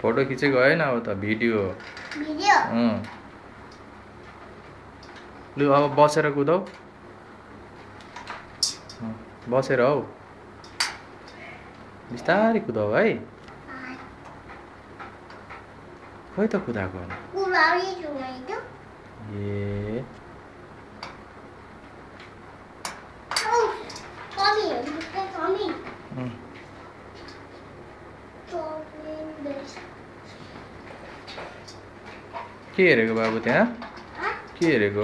Photo खिचेको होइन अब त भिडियो हो। लु अब बसेर कुदौ। बसेर हौ, बिस्तारै कुदौ है। खोइ त कुदाएको ए के हेरेको बाबु त्यहाँ? के हेरेको?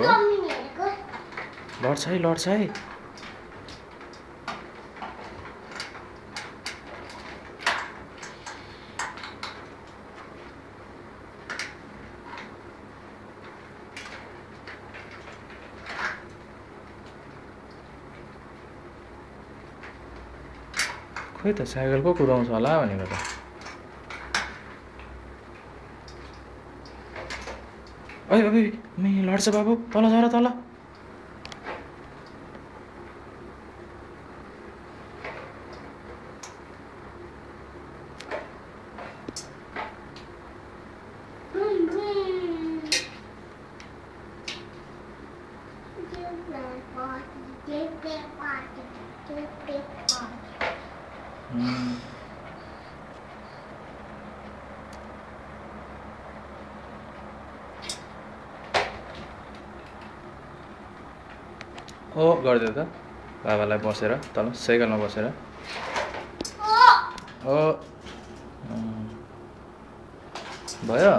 लड्छ है, लड्छ है। खोइ त साइकल को कुदाउँछ होला भनेको त। ओइ ओइ मे लड्छ बाबु, तल झर तल। ओ गरिदियो त बाबालाई बसेर तल साइकलमा बसेर। ओ भयो।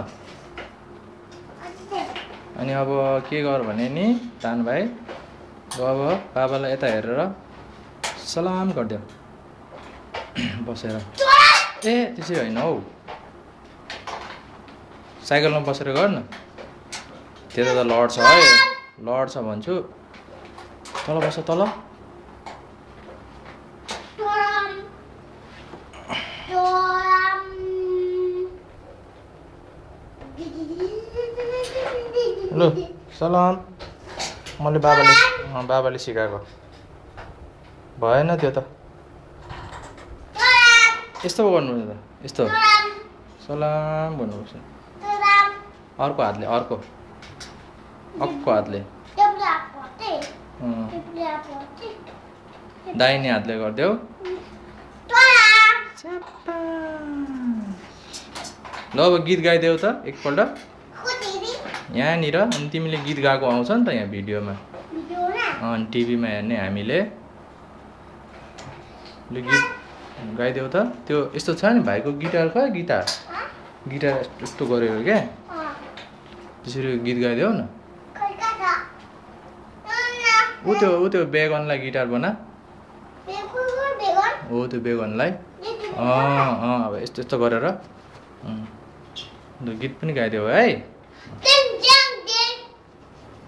अनि अब के गर भने नि तान भाइ, अब बाबालाई यता हेरेर सलाम गरिदेऊ बसेर। ए त्यसै होइन हौ, साइकलमा बसेर गर न। त्यता त लड्छ है, लड्छ भन्छु। तल बस तल। लु सलाम। मैले बाबाले सिकाएको भएन त्यो त। यस्तो गर्नुपर्छ त, यस्तो सलाम भन्नुपर्छ। अर्को हातले, अर्को हातले, दाहिने हातले गरिदेऊ। ल अब गीत गाइदेऊ त एकपल्ट यहाँनिर। अनि तिमीले गीत गाएको आउँछ नि त यहाँ भिडियोमा, अनि टिभीमा हेर्ने हामीले। लु गीत गाइदेऊ त। त्यो यस्तो छ नि भाइको गिटार, खै गिटार यस्तो गरेको क्या, त्यसरी गीत गाइदेऊ न। ऊ त्यो बेगनलाई गिटार बना। हो त्यो बेगनलाई अब यस्तो यस्तो गरेर गीत पनि गाइदेऊ है।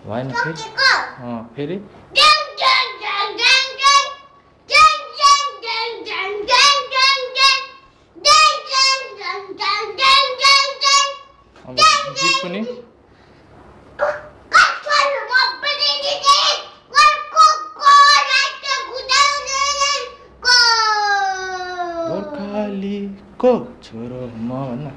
भएन फेरि अब गीत पनि गोर्खालीको छोरो म भन्न।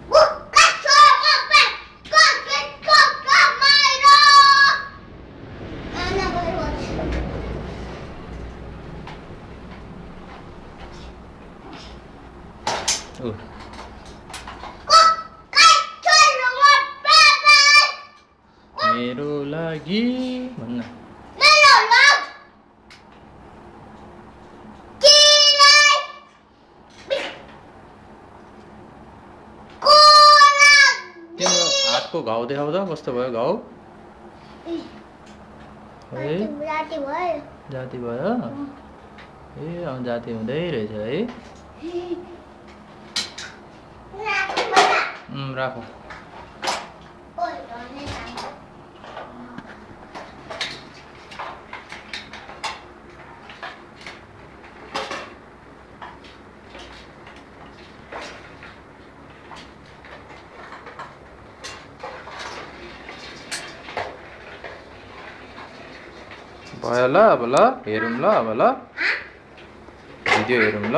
मेरो लागि भन्न। तिम्रो हातको घाउ देखाउ त कस्तो भयो घाउ? जाती भयो ए? जाती हुँदै रहेछ है। राख। भयो ल अब ल हेरौँ ल अब ल भिडियो हेरौँ ल।